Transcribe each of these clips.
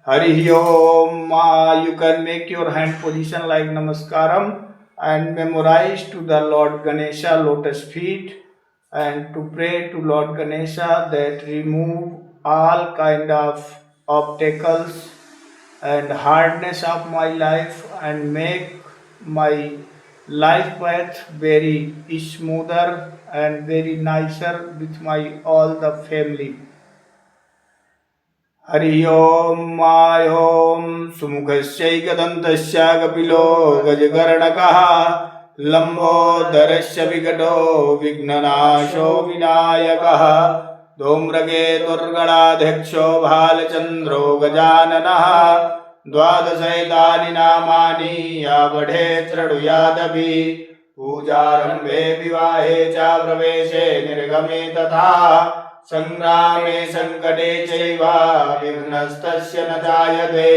Hari Om. You can make your hand position like Namaskaram and memorize to the Lord Ganesha lotus feet and to pray to Lord Ganesha that remove all kind of obstacles and hardness of my life and make my life path very smoother and very nicer with my all the family. Hari Om my Om सुमुखस्यैकदन्तस्य कपिलो गजकर्णकः लम्बोदरस्य विकटो विघ्ननाशो विनायकः धूम्रकेतुर्गणाध्यक्षो भालचन्द्रो गजाननः द्वादशैतानि नामानि यावढे शृणुयादपि पूजारम्भे विवाहे च प्रवेशे निर्गमे तथा संग्रामे संकटे चैव विघ्नस्तस्य न जायते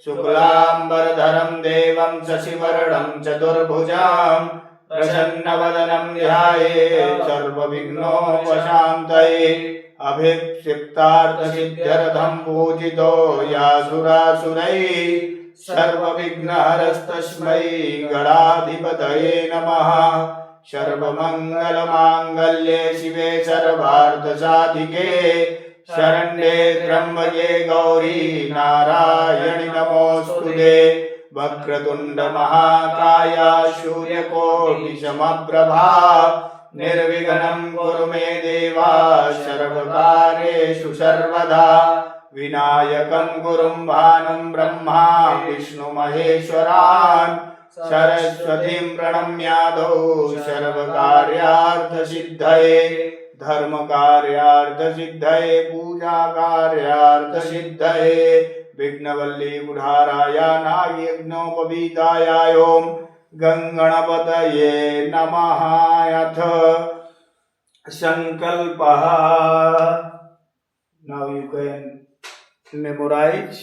शुक्लाम्बरधरं देवं शशिवर्णं चतुर्भुजां प्रसन्नवदनं ध्यायेत् सर्वविघ्नोपशान्तये अभिक्षिप्तार्थसिद्ध्यर्थं पूजितो यासुरासुरैः सर्वविघ्नहरस्तस्मै गणाधिपतये नमः। सर्वमंगलमांगल्ये शिवे सर्वार्थसाधिके शरण्ये त्र्यंबके गौरी नारायणि नमोस्तुते वक्रतुंड महाकाय सूर्यकोटि समप्रभा निर्विघ्नं कुरु मे देवा सर्वकार्येषु सर्वदा विनायकं गुरुं भानुं ब्रह्मा विष्णु महेश्वरान् सरस्वतीं प्रणम्यादौ सर्वकार्यार्थसिद्धये धर्मकार्यार्थसिद्धये पूजाकार्यार्थसिद्धये विघ्नवल्ली बुधाराय नागयज्ञोपवीताय ओं गंगणपतये नमः। अथ संकल्पः. Now you can memorize